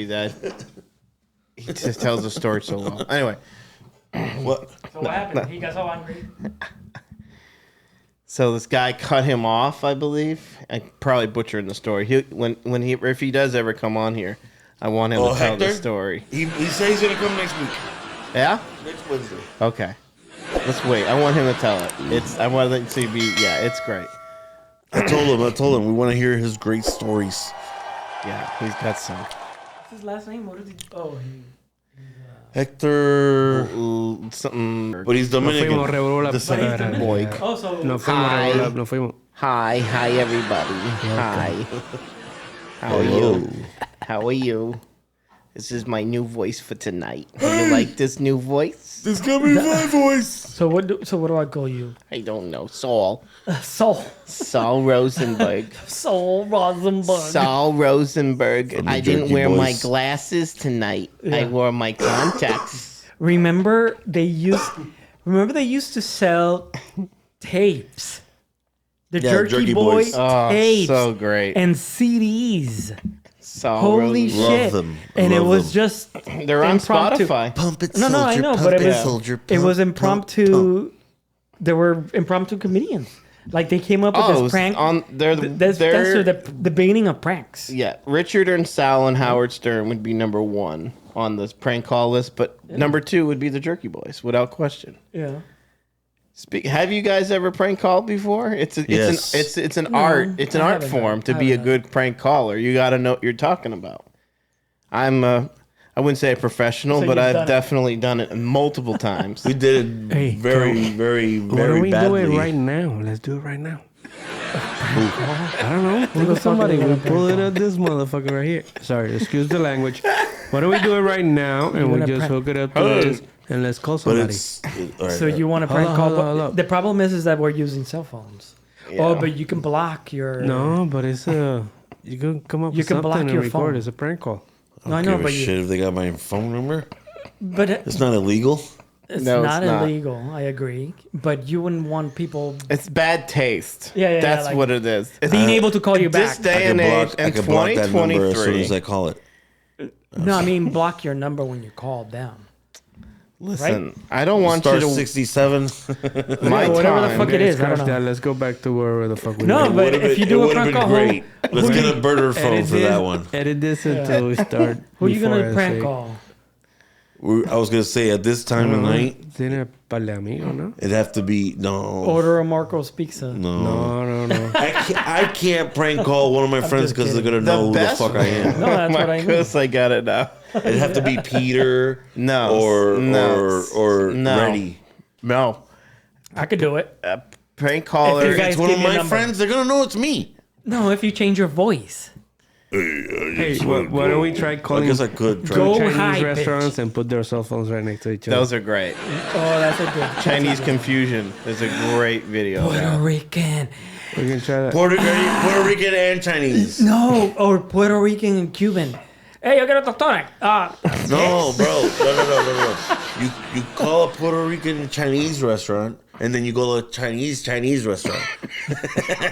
story that he just tells the story so well. Anyway. What? So what happened? He got so angry. So this guy cut him off, I believe. I probably butchered the story. If he does ever come on here, I want him to tell the story. He says he's gonna come next week. Yeah? Next Wednesday. Okay. Let's wait. I want him to tell it. I want it to be. Yeah, it's great. I told him we want to hear his great stories. Yeah, he's got some. What's his last name? What is he? Oh, Hector. Something. But he's Dominican. Boy. Oh, so Hi, everybody. Hi. How are you? How are you? This is my new voice for tonight. Do you like this new voice? This gonna be my voice. So what do I call you? I don't know. Saul Rosenberg. Saul Rosenberg. Saul Rosenberg. I didn't wear Boys. my glasses tonight. Yeah. I wore my contacts. Remember they used to sell tapes. The Jerky Boys tapes. So great. And CDs. Saul Holy Rosenberg. shit. Love them. And it Love was them. just They're on impromptu. Spotify. Pump it, No, I know, pump but it, it was soldier, it was pump, impromptu. pump, pump. There were impromptu comedians. Like they came up with this prank. That's the beginning of pranks. Yeah, Richard and Sal and Howard Stern would be number one on this prank call list, but number two would be the Jerky Boys, without question. Yeah. Have you guys ever prank called before? It's an art. It's an art form to be a good prank caller. You got to know what you're talking about. I wouldn't say a professional, So but you've I've done it. definitely done it multiple times. We did it very, very, Why very don't we badly. do it right now? Let's do it right now. I don't know. Look at somebody. We pull it at this motherfucker right here. Sorry, excuse the language. Why don't we do it right now and we just hook it up to this and let's call But somebody. all right, So you want to prank Hold call? up, hold up. The problem is that we're using cell phones. Yeah. Oh, but you can block your. No, but it's you can come up You with can something block and your record. phone. It's a prank call. No, I know, give a but shit if they got my phone number. but It's not illegal. it's No, it's not not. illegal. I agree, but you wouldn't want people It's bad taste. Yeah, That's like- what it is. It's being able to call you this back. day and age I in can block that number as soon as 2023. I call it. No, I mean block your number when you call them. Listen, I don't want Star you to 67. my whatever the time. fuck it is. I Scratch don't know. that. Let's go back to wherever the fuck we No, were. but if you do a prank call, great. Let's get a burner phone for that one. Edit this until we start. who are you before gonna I prank say- call? I was gonna say at this time of night, Tiene par de amigos, ¿no? it'd have to be no. Order a Marco's pizza. No. I can't prank call one of my friends just because they're gonna The know who the best- fuck I am. No, that's what I mean. Marcos, I got it now. It'd have to be Peter No, or no. Reddy. No. I could do it. Prank If caller. you guys It's one give of me a my number. friends. They're gonna know it's me. No, if you change your voice. Hey, why don't we try I calling guess I could try. Go Chinese high, restaurants and put their cell phones right next to each other? Those are great. Oh, that's a good. Chinese Confusion is a great video. Puerto Rican. We can try that. Puerto Rican and Chinese. No, or Puerto Rican and Cuban. Hey, yo quiero tostones. No, bro. No. You call a Puerto Rican Chinese restaurant, and then you go to a Chinese restaurant.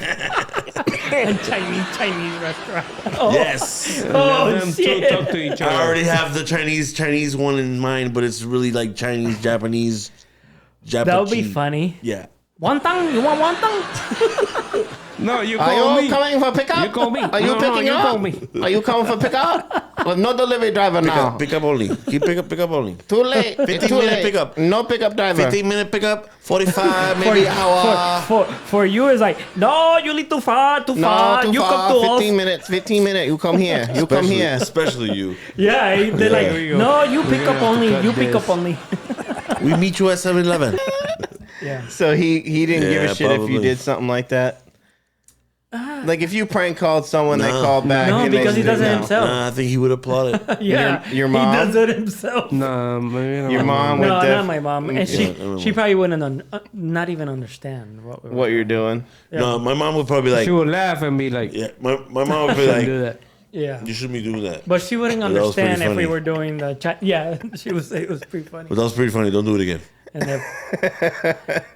a Chinese restaurant. Oh, Yes. oh Them two shit. talk to each I other. already have the Chinese one in mind, but it's really like Japanese. That would be funny. Yeah. Wonton? You want wonton? No, you Are call you me. coming for pickup? You call me. Are you No, picking you up? call me. Are you coming for pickup? Well, no delivery driver now. Pick up only. Keep pick up only. Too late. 15 Too minute late. pickup. No pickup driver. 15-minute pickup. 45, maybe an hour. For you, it's like, no, you live too far. No, too you far. come to 15 us. minutes. 15 minutes. You come here. You come here. Especially you. Yeah, they're Here like, we go. no, you We're pick gonna up have to only. cut You pick this. up only. We meet you at 7-Eleven. Yeah. So he didn't give Yeah, a shit if probably. you did something like that. Like if you prank called someone, they No. call back. No, and because they he does it no. himself. I think he would applaud it. Yeah, Your mom? He does it himself. No, maybe not. Your mom would No, def- not my mom. And she probably wouldn't not even understand what you're doing. No, my mom would probably be like, She would laugh and be like, yeah, my mom would be "Shouldn't do like, that." Yeah. you shouldn't be doing that. But she wouldn't that was pretty understand if we funny. were doing the chat. Yeah, she would say it was pretty funny. But that was pretty funny. Don't do it again.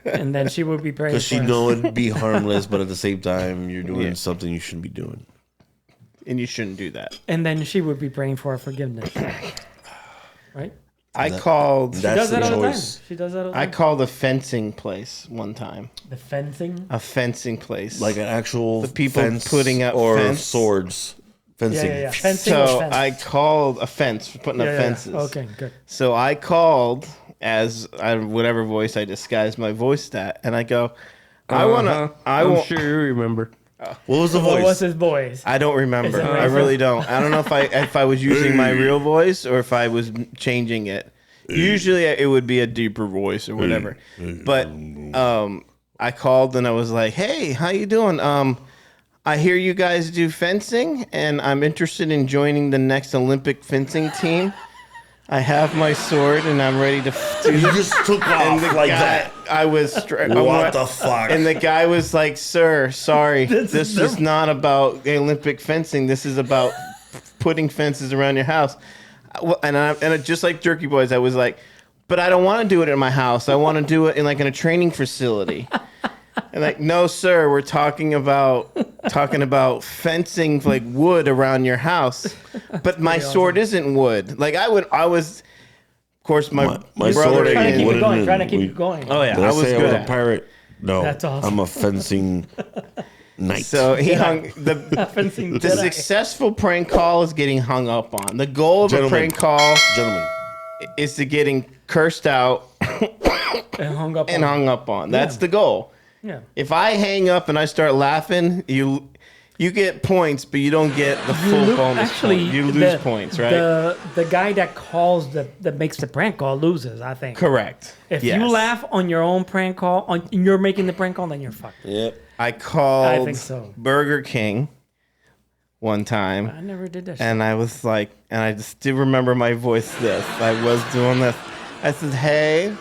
And then she would be praying Because she for us. know it'd be harmless, but at the same time, you're doing something you shouldn't be doing. and you shouldn't do that. And then she would be praying for forgiveness, right? I called. She does that all the time. She does that all the time. I called a fencing place one time. The fencing? A fencing place. Like an actual the people fence putting up or fence. Swords. Fencing. Yeah. Fencing so fence. I called a fence, putting up fences. Okay, good. So I called whatever voice I disguised my voice at, and I go, I'm sure you remember. What was the voice? What was his voice? I don't remember. I really don't. I don't know if I was using my real voice or if I was changing it. Usually it would be a deeper voice or whatever. But I called and I was like, "Hey, how you doing? I hear you guys do fencing, and I'm interested in joining the next Olympic fencing team. I have my sword, and I'm ready to do You just took off like that. I was... What the fuck? And the guy was like, "Sir, sorry. This is not about Olympic fencing. This is about putting fences around your house." And just like Jerky Boys, I was like, "But I don't want to do it in my house. I want to do it in a training facility." And like, "No, sir, we're talking about fencing like wood around your house." But my sword isn't wood. Like I was, of course, my brother sword trying to keep wooden it going. and Trying to keep we- it going. Oh yeah, Did I I was say I good. was a At it. pirate? No, That's awesome. I'm a fencing knight. So he hung the Fencing the Jedi. successful prank call is getting hung up on. The goal of a prank call Gentlemen, is to getting cursed out And hung up. and hung up on. That's the goal. Yeah. If I hang up and I start laughing, you get points, but you don't get the full bonus. Actually, point. You lose points, right? The guy that calls that makes the prank call loses, I think. Correct. If Yes. you laugh on your own prank call, you're making the prank call, then you're fucked. yep. I called I think so. Burger King one time, I never did that. and I was like, and I just still remember my voice. I was doing this. I said, "Hey,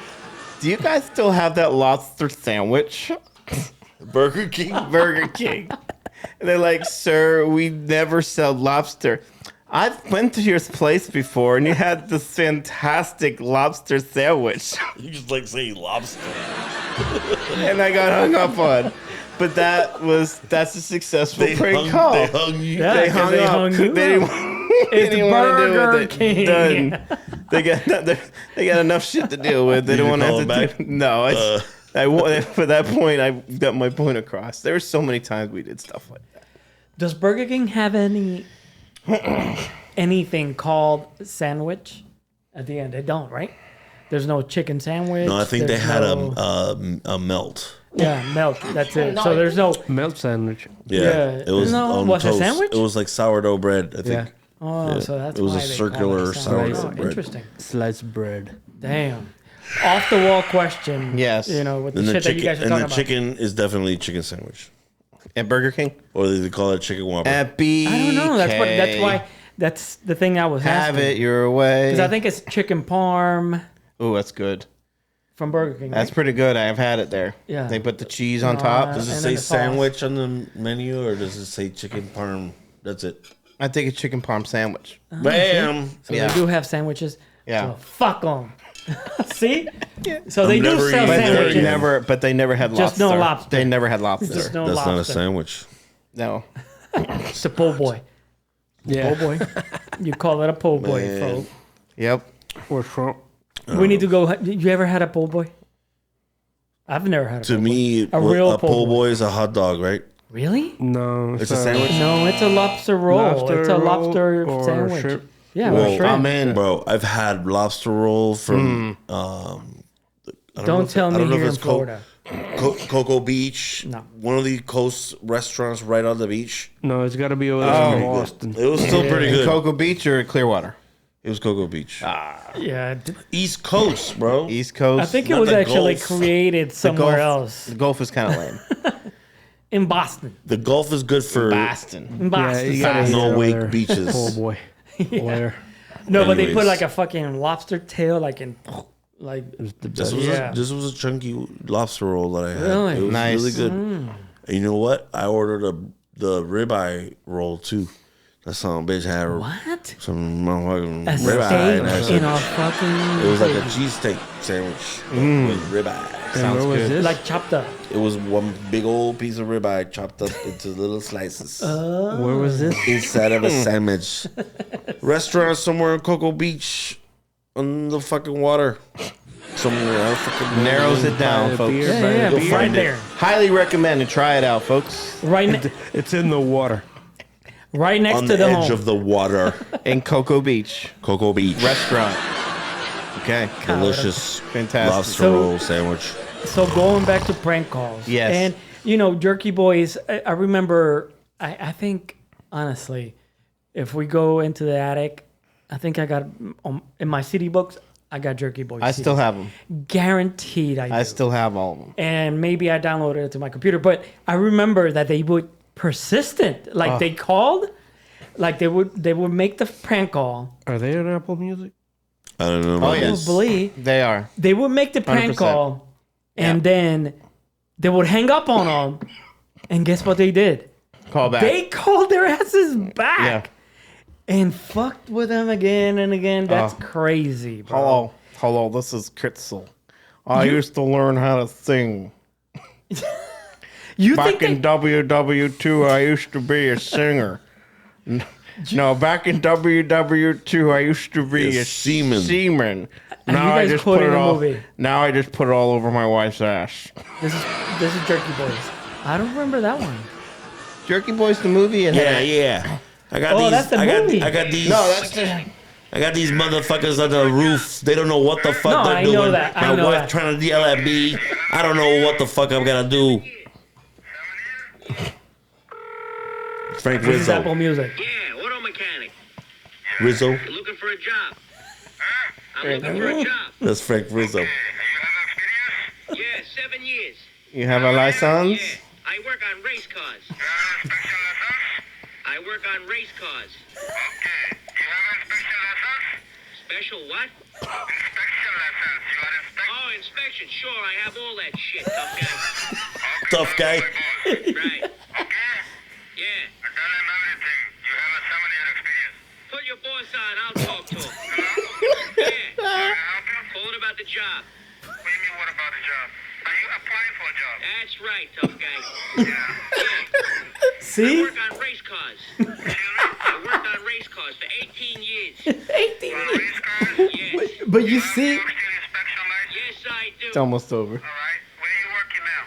do you guys still have that lobster sandwich?" Burger King. Burger King. And they're like, "Sir, we never sell lobster." I've went to your place before, and you had this fantastic lobster sandwich. You just like saying lobster. And I got hung up on. But that's a successful prank call. They hung you. Yeah, They hung up. you They up. didn't want to do Burger with it. King. Done. They got enough shit to deal with. They Did don't you want to call have them to back? do. No, for that point, I got my point across. There were so many times we did stuff like that. Does Burger King have anything called sandwich at the end? They don't, right? There's no chicken sandwich. No, I think they there's had no- a melt. Yeah, milk. That's it. So there's no. Melt sandwich. Yeah, it was No, on was it toast. sandwich? It was like sourdough bread. I think. Yeah. Oh, so that's It was why a they circular call it a sandwich. sourdough Oh, bread. interesting. Sliced bread. Damn. Off the wall question. Yes. You know, with the And the shit that you chicken guys are and talking the about. chicken is definitely chicken sandwich, At Burger King? or they call it chicken whopper. At BK. I don't know. That's why. That's the thing I was Have asking. it your way. Because I think it's chicken parm Oh, that's good. from Burger King. That's right? pretty good. I've had it there. Yeah. They put the cheese on top. Does it and say then the sauce. sandwich on the menu, or does it say chicken parm? That's it. I think a chicken parm sandwich. Bam. So Yeah. they do have sandwiches. Yeah. So fuck them. See? So they do never sell eaten But there. sandwiches. they never had lobster. Just no lobster. They never had lobster. Just no That's not a lobster. sandwich. No. It's a po' boy. Yeah. Po' boy. You call it a po' boy, Man. folks. Yep. Or shrimp. We need to go. You ever had a po' boy? I've never had a To po' me, A real a po' po' boy. boy is a hot dog, right? Really? No. It's a sandwich? No, it's a lobster roll. Lobster it's a roll lobster or sandwich. shrimp. Yeah, Whoa, or shrimp. I'm in. Bro, I've had lobster roll from. Don't tell me I don't know here if in it's Florida. Cocoa Beach. No. One of the coast restaurants right on the beach. No, it's got to be over there in Boston. It was still pretty good. Cocoa Beach or Clearwater? It was Cocoa Beach. Yeah, East Coast, bro. East Coast. I think it Not was the actually Gulf. created somewhere else The Gulf is kind of lame. in Boston. The Gulf is good for Boston. In Boston. you gotta no eat over wake there. beaches. Oh boy. Where? No, but they put Anyways. like a fucking lobster tail, like in, like. This was Yeah. this was a chunky lobster roll that I had. Really? It was Nice. really good. And you know what? I ordered the ribeye roll too. That son bitch had what? some motherfucking A ribeye. steak in a fucking... It was like a cheesesteak sandwich with ribeye. Sounds good. This? Like chopped up. It was one big old piece of ribeye chopped up into little slices. Where was this? Inside of a sandwich. Restaurant somewhere in Cocoa Beach on the fucking water. Somewhere fucking narrows it down, folks. Yeah, You'll right find there. it. Highly recommend to try it out, folks. It's in the water. Right next on to the the edge home. of the water. In Cocoa Beach Cocoa Beach. restaurant. Okay. Delicious Fantastic. lobster So- roll sandwich. So going back to prank calls. Yes. And, you know, Jerky Boys, I remember, I think, honestly, if we go into the attic, I think I got, in my CD books, I got Jerky Boys. I CDs. still have them. Guaranteed I do. I still have all of them. And maybe I downloaded it to my computer. But I remember that they would persistent. Like they called, like they would make the prank call. Are they on Apple Music? I don't know. About yes. Probably. They are. They would make the prank 100%. call, and then they would hang up on them. And guess what they did? Call back. They called their asses back Yeah. and fucked with them again and again. That's crazy, bro. Hello, this is Kitzel. I used to learn how to sing. You Back in think WW2, I used to be a singer. No, back in WW2, I used to be A a seaman. seaman. And Now you I guys just quoted put it a all. movie. Now I just put it all over my wife's ass. this is Jerky Boys? I don't remember that one. Jerky Boys, the movie, and Yeah. I got Oh, these. that's the I got, movie. I got these. no, that's the. I got these motherfuckers on the roof. They don't know what the fuck No, they're I doing. know that. I My know wife that. trying to yell at me. I don't know what the fuck I'm gonna do. Frank This is Apple Rizzo. Music. Yeah, auto mechanic. Rizzo. You looking for a job? I'm looking for a job. That's Frank Rizzo. Yeah, 7 years. You have a license? Yeah, I work on race cars. I work on race cars. Okay. You have inspection license? Special what? Inspection license. You are inspection. Oh, inspection. Sure, I have all that shit, tough guy. Tough guy. Right. Okay. Yeah. I tell him everything. You have a 7-year experience. Put your boss on. I'll talk to him. Hello? Yeah. Can I help you? Calling about the job. What do you mean, what about the job? Are you applying for a job? That's right, tough guy. Yeah. I See? work on race cars. I worked on race cars for 18 years. 18. On race cars? Yes. But you see, New York State inspection license? Yes, I do. It's almost over. All right. Where are you working now?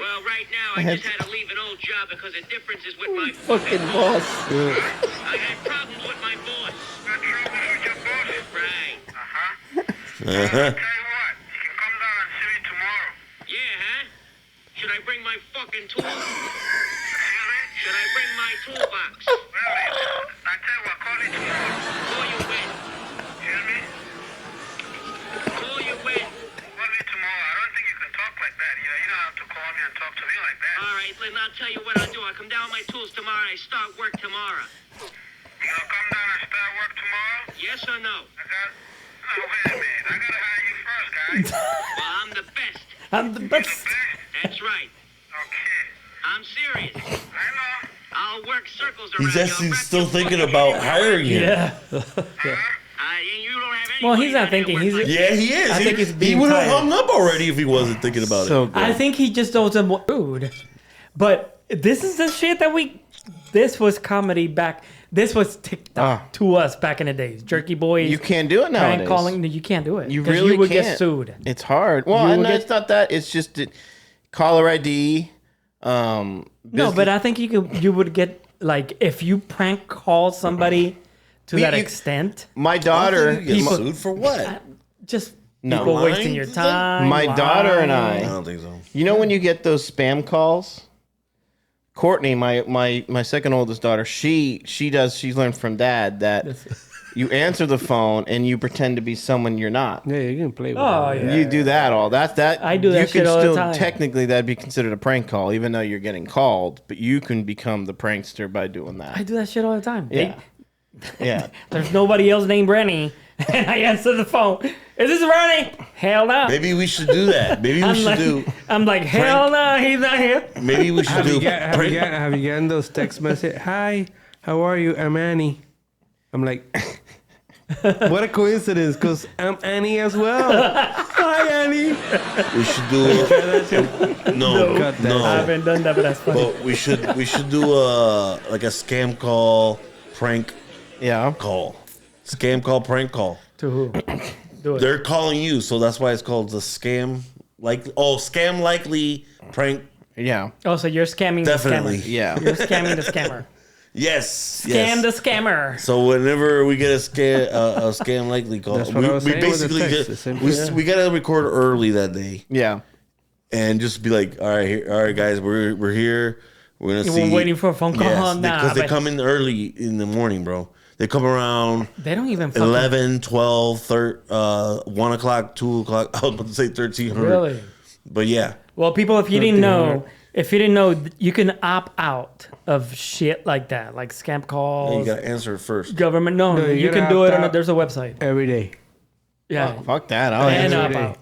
Well, right now, I just had to leave an old job because the difference is with my Fucking boss. I had problems with my boss. Got trouble with your boss? Right. Uh-huh. Uh-huh. Tell you what. You can come down and see me tomorrow. Yeah, huh? Should I bring my fucking tools? Excuse me? Should I bring my toolbox? Really? I tell you what. Call me tomorrow. Call you when? Excuse me? Call you when? Call me tomorrow. I don't think you can talk like that. You know, you don't have to call me and talk to me like that. All right, Lynn, I'll tell you what I'll do. I come down with my tools tomorrow and I start work tomorrow. You gonna come down and start work tomorrow? Yes or no? No, wait a minute. I gotta hire you first, guys. Well, I'm the best. I'm the best. That's right. Okay. I'm serious. I know. I'll work circles around He's you. actually I'll wrap still your thinking fucking about head. hiring him. Yeah. And you don't have any Well, he's money not down here thinking. to He's. work like Yeah, he is. I think he's he being would have tired. hung up already if he wasn't thinking about So it. good. I think he just doesn't want food. But this is the shit that we. This was comedy back. This was TikTok to us back in the days. Jerky Boys. You can't do it prank nowadays. calling. You can't do it. You 'Cause really you would can't. get sued. It's hard. Well, You and will it's not that. It's just that caller ID. No, business- but I think you would get like if you prank call somebody to that you- extent, my daughter, You get People- sued for what? just No. people Lying wasting your to them? time. my daughter and I I. don't think so. You know when you get those spam calls? Courtney, my second oldest daughter, she's learned from dad that you answer the phone and you pretend to be someone you're not. Yeah, you can play with Oh it. yeah. You do that all. That's that. I do that you shit can all the still, time. Technically, that'd be considered a prank call, even though you're getting called. But you can become the prankster by doing that. I do that shit all the time. Yeah. Yeah. There's nobody else named Rennie, and I answer the phone. Is this Rennie? Hell no. Maybe we should do that. Maybe we I'm should like, do. I'm like, hell no, he's not here. Maybe we should Have do. you gotten those text messages? Hi, how are you? I'm Annie. I'm like, what a coincidence, because I'm Annie as well. Hi, Annie. We should do no. I haven't done that, but that's funny. But we should do a scam call prank call. Scam call prank call. To who? Do it. They're calling you, so that's why it's called the scam likely prank. Yeah. Oh, so you're scamming Definitely. the scammer. Yeah. You're scamming the scammer. Yes. Scam the scammer. So whenever we get a scam likely call, That's what I was we saying with the basically text. we gotta record early that day. Yeah. And just be like, all right, guys, we're here. We're gonna see. We're waiting for a phone call. Yes, Nah, because they come in early in the morning, bro. They come around They don't even fucking 11, 12, 1 o'clock, 2 o'clock. I was about to say 1300. Really? But yeah. Well, people, if you didn't know, you can opt out of shit like that, like scam And calls, you gotta answer it first. government. No, No, you you can gotta do it opt on. out. There's a website. Every day. Yeah. Fuck that. I'll And answer. opt out.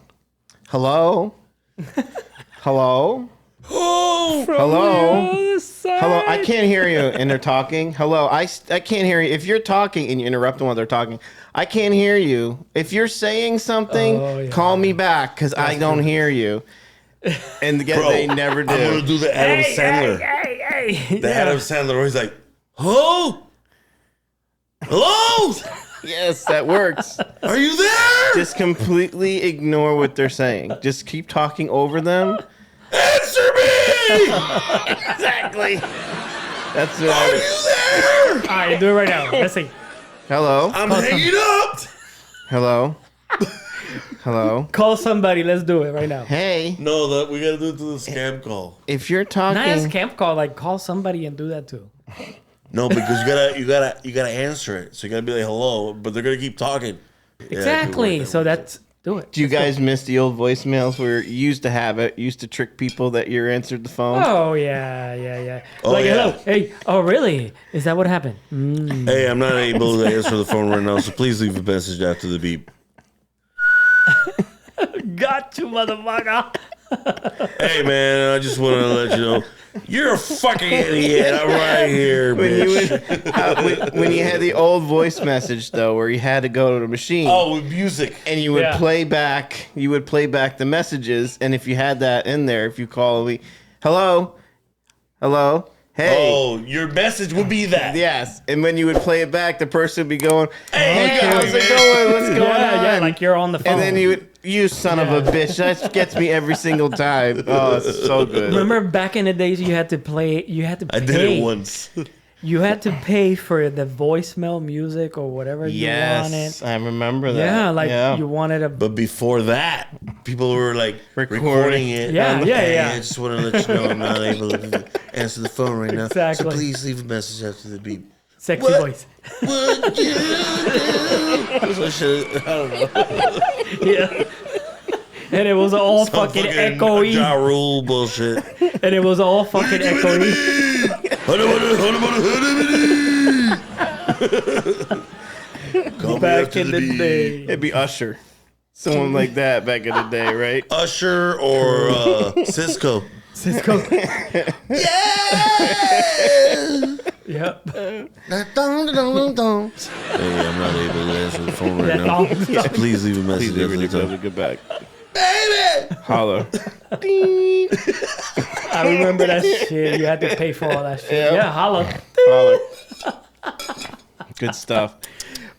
Hello? Hello? Oh! Hello? Hello? I can't hear you. And they're talking. Hello? I can't hear you. If you're talking and you interrupt them while they're talking, I can't hear you. If you're saying something, call me back because I don't hear you. And again, they never do. I'm gonna do the Adam Sandler. Hey. The Adam Sandler where he's like, hello? Hello? Yes, that works. Are you there? Just completely ignore what they're saying. Just keep talking over them. Answer me! Exactly. That's what Are you there? All right, do it right now. Let's see. Hello? I'm hanging up. Hello? Hello? Call somebody. Let's do it right now. Hey, No, we gotta do it to the scam call. if you're Not a talking... scam call. Like call somebody and do that too. No, because you gotta answer it. So you gotta be like hello, but they're gonna keep talking. Exactly. So that's do it. Do you guys miss the old voicemails where you used to have it, used to trick people that you answered the phone? Oh yeah. Oh, Like yeah. hello. Hey. Oh really? Is that what happened? Hey, I'm not able to answer the phone right now, so please leave a message after the beep. Got you, motherfucker. Hey man, I just want to let you know you're a fucking idiot. I'm right here, bitch. When you had the old voice message though, where you had to go to the machine Oh, with music. and you would Yeah. play back the messages, and if you had that in there, if you call me, hello, hey. Oh, your message would be that. Yes, and when you would play it back, the person would be going, "Hey, you got how's me, it man." going? What's going on?" Yeah, like you're on the phone. and then you son of a bitch, that gets me every single time. Oh, it's so good. Remember back in the days you had to play. You had to pay. I did it once. You had to pay for the voicemail music or whatever you wanted. Yes, I remember that. Yeah, like you wanted a. But before that, people were like recording it. Yeah, Hey, yeah. I just want to let you know I'm not able to answer the phone right now. Exactly. So please leave a message after the beep. Sexy What? voice. What you do? So shit, I don't know. Yeah. And it was all Some fucking echoey. Ja Rule bullshit. And it was all fucking echoey. Call me Back after in the beep. day. It'd be Usher, someone like that back in the day, right? Usher or Cisco. Cisco. Yeah. Yep. Hey, I'm not able to answer the phone right That's now. all. Just please leave a message Please after the tone. get back. Baby! Holla. I remember that shit. You had to pay for all that shit. Yep. Yeah, holla. Holla. Good stuff.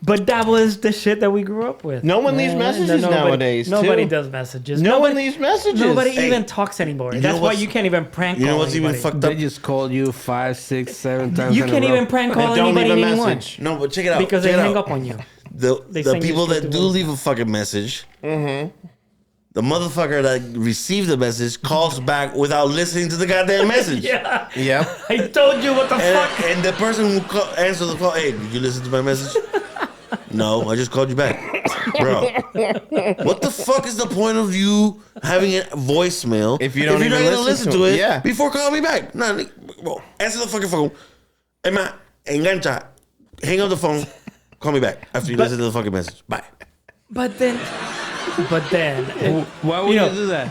But that was the shit that we grew up with. No one leaves messages nowadays, Nobody too. does messages. No one Nobody, leaves messages. nobody Hey, even talks anymore. know That's why what's- you can't even prank You know call what's even anybody. fucked They up? just called you 5, 6, 7 times. You in a can't row. even prank call And don't leave anybody a anymore. message. No, but check it out. Because they check it hang out. up on you. The send you people straight that to do voice. leave a fucking message, the motherfucker that received the message calls back without listening to the goddamn message. Yeah. Yep. I told you what the fuck. And the person who answered the call, hey, did you listen to my message? No, I just called you back. Bro, what the fuck is the point of you having a voicemail If you don't you're even not gonna listen to to it? it Yeah. before calling me back? No, bro, answer the fucking phone. Hey, man, engancha. Hang up the phone. Call me back after you listen to the fucking message. Bye. But then, Why would You know, you do that?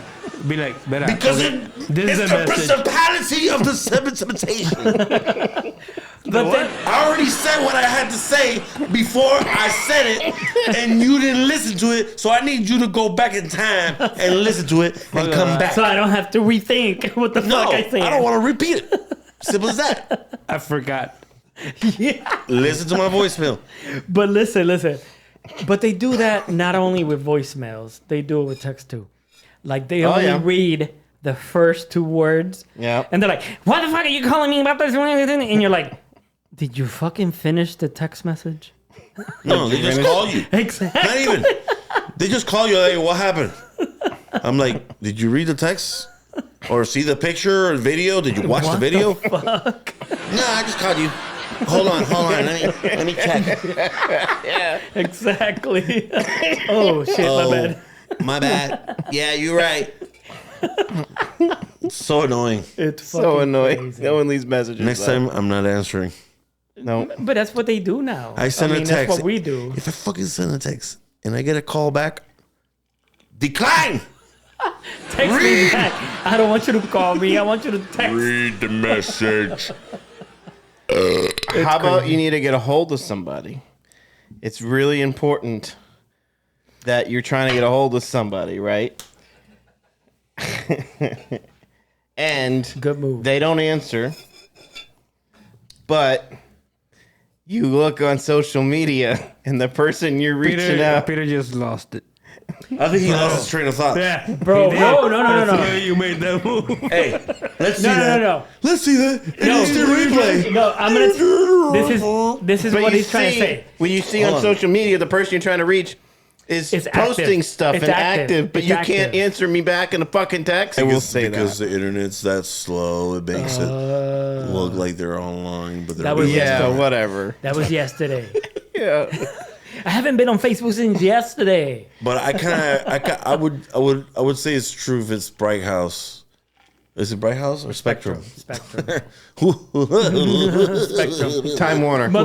Be like, "Verá, Because this is it's the the message." principality of the seventh temptation. But then, I already said what I had to say before I said it, and you didn't listen to it. So I need you to go back in time and listen to it and come back. so I don't have to rethink what the No, fuck I said. I don't want to repeat it. Simple as that. I forgot. Yeah. Listen to my voicemail. But listen. But they do that not only with voicemails, they do it with text too. Like they only read the first 2 words. Yeah. And they're like, "Why the fuck are you calling me about this?" And you're like, "Did you fucking finish the text message?" No, they just call you. Exactly. Not even. They just call you like, what happened? I'm like, did you read the text? Or see the picture or video? Did you watch the video? Fuck. No, I just called you. Hold on. Let me check. Exactly. Oh shit, my bad. My bad. Yeah, you're right. It's so annoying. It's So fucking annoying. crazy. No one leaves messages. Next time, I'm not answering. No. But that's what they do now. I send a text. That's what we do. If I fucking send a text and I get a call back, decline. Text me back. I don't want you to call me. I want you to text. Read the message. How about you need to get a hold of somebody? It's really important that you're trying to get a hold of somebody, right? And Good move. they don't answer, but you look on social media and the person you're reaching out. Peter just lost it. I think he lost his train of thought. Yeah, Bro, no. You made that move. Hey, let's see that. No. Let's see that. Instant replay. No, I'm gonna. This is But what you he's trying to see- say. When you see Hold on on. social media, the person you're trying to reach is It's posting active. stuff It's and active. active, but It's you can't active. answer me back in a fucking text. I will say because that. the internet's that slow, it makes it look like they're online, but they're That was really Yeah, not. whatever. That was yesterday. Yeah. I haven't been on Facebook since yesterday. But I would say it's true if it's Bright House. Is it Bright House or Spectrum? Spectrum. Time Warner. No,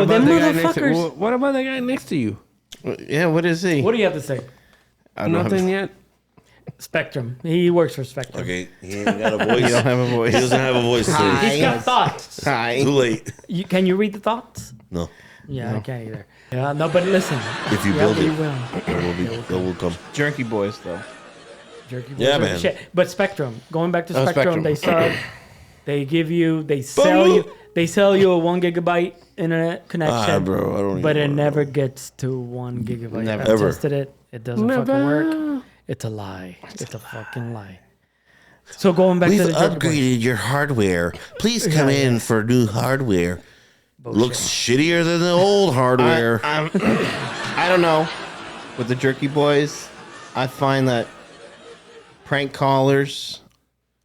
them What motherfuckers. what about the guy next to you? Yeah, what is he? What do you have to say? I don't Nothing have, yet. Spectrum. He works for Spectrum. Okay, he ain't got a voice. You don't have a voice. He doesn't have a voice. So He's got thoughts. Hi. too late. Can you read the thoughts? No. Yeah, I can't either. Yeah, no, but listen. If you build we it, will. it will come. Jerky Boys, though. Jerky Boys Yeah, are man. shit. But Spectrum, going back to Oh, Spectrum, Spectrum. they sell you a 1 gigabyte internet connection. Bro, I don't But it even never gets to 1 gigabyte. Never. I've Ever. tested it. It doesn't fucking work. It's a lie. It's a fucking lie. So going back We've to the Jerky Boys. upgraded your hardware. Please come in for new hardware. Looks shittier than the old hardware. I don't know. With the Jerky Boys, I find that prank callers.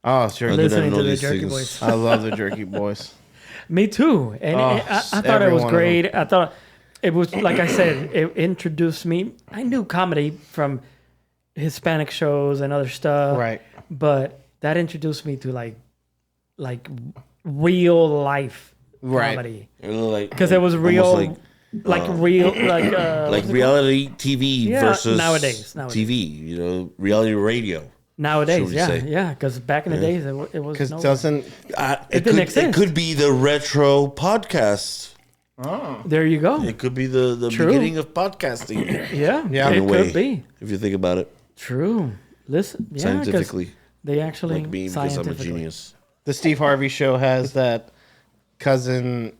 Oh, sure. Listening know to the these Jerky things. Boys. I love the Jerky Boys. Me too. And I thought it every was one of great. I thought it was, like I said, it introduced me. I knew comedy from Hispanic shows and other stuff. Right. But that introduced me to like real life Right. comedy. Because It was real, almost like reality TV Yeah, versus nowadays. TV. Reality radio. nowadays. we Yeah, say. yeah. Because back in the days, it was Because no, doesn't. It didn't exist. It could be the retro podcast. There you go. It could be the True. beginning of podcasting. Yeah, Yeah. it In a way, could be if you think about it true. Listen, yeah, 'cause scientifically, they actually like me, because I'm a scientifically. genius. The Steve Harvey show has that cousin.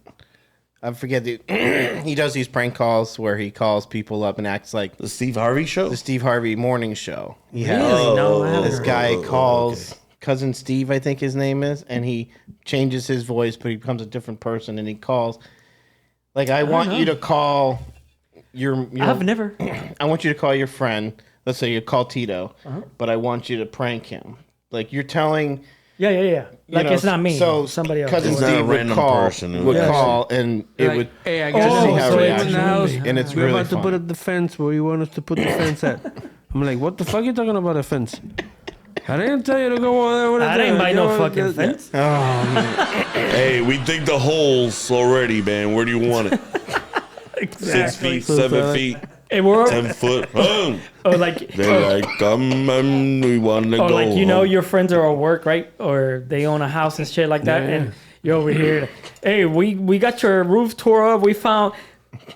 I forget he does these prank calls where he calls people up and acts like The Steve Harvey Show. the Steve Harvey morning show. He has Really? No, I haven't this heard. guy Oh, calls cousin Steve, I think his name is, and he changes his voice, but he becomes a different person, and he calls. Like, I want you to call your I've never. I want you to call your friend. Let's say you call Tito, but I want you to prank him. Like, you're telling. Yeah. you Like know, it's not me. So somebody else. Cousin It's not a Steve would random call, person. would Yeah. call, and it Like, would. hey, I to got see how so he it reacts. was in the house, And it's we're really about to fun. put up the fence where you want us to put the fence at. I'm like, what the fuck are you talking about a fence? I didn't tell you to go over there. I didn't buy no fucking fence. Hey, we dig the holes already, man. Where do you want it? 6 feet, 7 feet. And we're 10-foot. Boom. or like They're like, come and we want to go. or like home. your friends are at work, right? Or they own a house and shit like that, and you're over here. Hey, we got your roof tore up. We found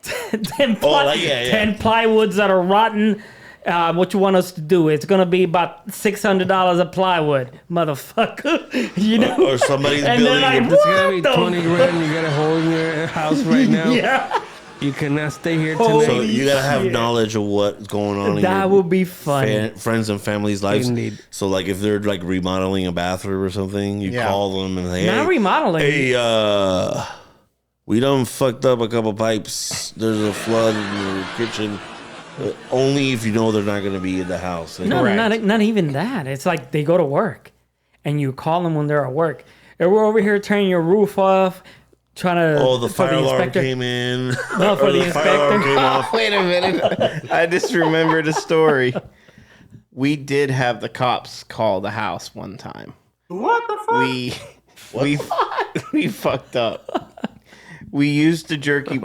10 plywoods that are rotten. What you want us to do? It's gonna be about $600 a plywood, motherfucker. You know, or somebody's and building. then It's gonna be 20 grand. You got a hole in your house right now. Yeah, You cannot stay here Holy tonight. so you gotta have shit. knowledge of what's going on in that your would be funny. friends and family's lives. Indeed. So like if they're like remodeling a bathroom or something, you call them and say, Not remodeling. Hey, we done fucked up a couple pipes. There's a flood in your kitchen. Only if you know they're not going to be in the house. No, not even that. It's like they go to work, and you call them when they're at work. And we're over here turning your roof off, trying to. Oh, the for fire alarm inspector. came in. No, for Or the fire alarm inspector. came off. Wait a minute. I just remembered a story. We did have the cops call the house one time. What the fuck? We fucked up. We used the Jerky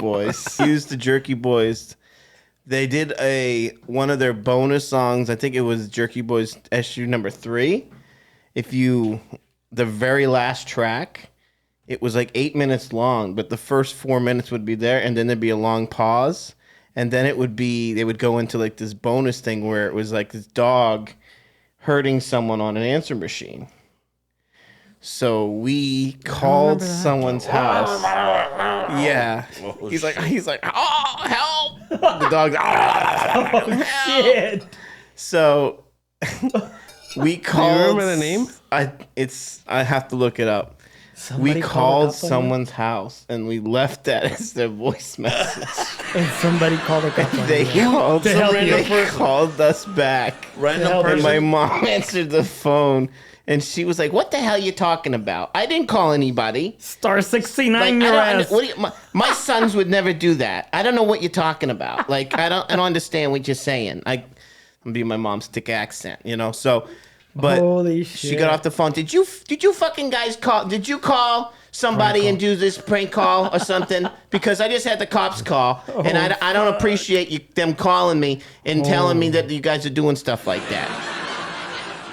Boys. They did one of their bonus songs. I think it was Jerky Boys SU number 3. The very last track, it was like 8 minutes long, but the first 4 minutes would be there, and then there'd be a long pause, and then they would go into like this bonus thing where it was like this dog hurting someone on an answer machine. So we called someone's house. Yeah. He's like, oh, help! The dog's, oh, Shit. So we called. Do you remember the name? I have to look it up. Somebody we called a couple someone's house and we left that as their voice message. and somebody called a couple. They called. To help you. They called us back. Random help And person. my mom answered the phone. And she was like, "What the hell are you talking about? I didn't call anybody. Star 69 Like, your I don't, ass. what do you, my sons would never do that. I don't know what you're talking about. Like, I don't understand what you're saying. I'm be my mom's thick accent, you know. So, but Holy she shit. got off the phone. Did you fucking guys call? Did you call somebody and do this prank call or something? Because I just had the cops call, and I don't appreciate them calling me and telling me that you guys are doing stuff like that.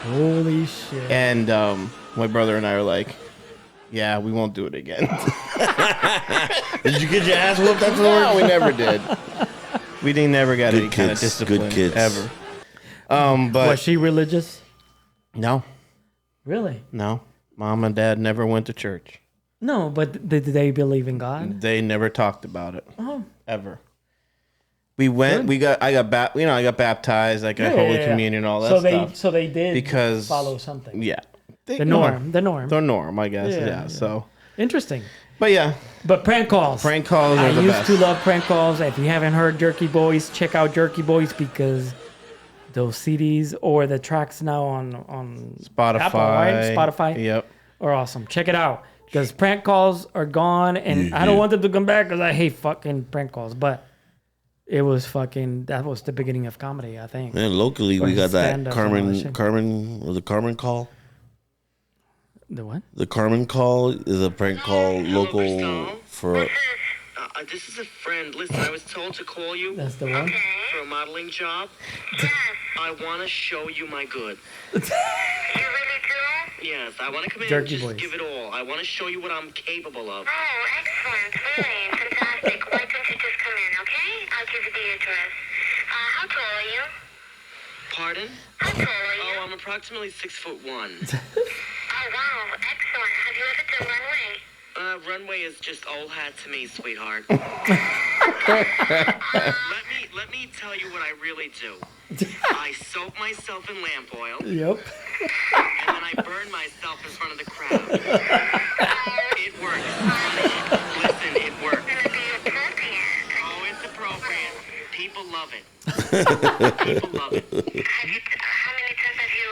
Holy shit. And my brother and I are like, yeah, we won't do it again. Did you get your ass whooped afterwards? No, we never did. We never got Good any kind of kids, discipline good kids. ever. But Was she religious? no, Really? Mom and Dad never went to church. No, but did they believe in God? They never talked about it Oh. ever. We went. I got baptized. I got Holy Communion, all that stuff. So they did Because- follow something. Yeah, The norm. The norm, I guess. Yeah, Yeah. yeah. So, Interesting. but yeah, But prank calls. prank calls I are the used best. to love prank calls. If you haven't heard Jerky Boys, check out Jerky Boys because those CDs or the tracks now on Spotify, Apple, right? Spotify Yep. are awesome. Check it out because prank calls are gone, and I don't want them to come back because I hate fucking prank calls. But that was the beginning of comedy, I think. Man, locally we got that stand-up and all that shit. the Carmen call. The what? The Carmen call is a prank call local for. This is a friend. Listen, I was told to call you That's the one. for a modeling job. I want to show you my good. You really do? Yes, I want to come in Jerky and just Boys. give it all. I want to show you what I'm capable of. Oh, excellent. Really fantastic. Why don't you just come in, okay? I'll give you the address. How tall are you? Pardon? How tall are you? Oh, I'm approximately 6'1". Oh, wow. Excellent. Have you ever done runway? Runway is just old hat to me, sweetheart. Let me tell you what I really do. I soak myself in lamp oil, and Yep. then I burn myself in front of the crowd. It works. Listen, it works. Gonna be appropriate. Oh, it's appropriate. People love it. People love it. How many times have you...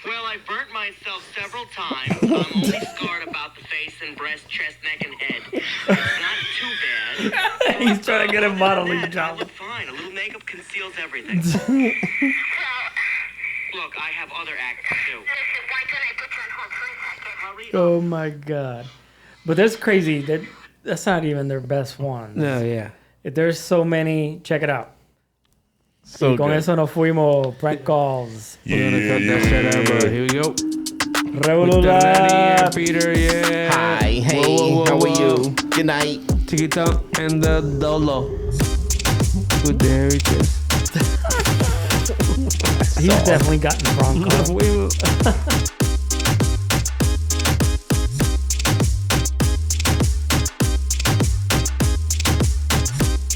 Well, I burnt myself several times. I'm only scarred about the face and breast, chest, neck, and head. It's not too bad. He's trying to get a modeling I job. look fine. A little makeup conceals everything. Well, Look, I have other acts too. listen, why don't I put you on hold for a second? Hurry Oh my god. But that's crazy. That's not even their best one. No, yeah. There's so many. Check it out. So Con good. eso nos fuimos. Prank calls. We're gonna cut that shit out, but here we go. Regular. Yeah, Peter, yeah. Hi, hey, Whoa, how are whoa. you? Good night. Chiquita and the Dolo. With the hairy chest. He's definitely gotten prank calls. We will.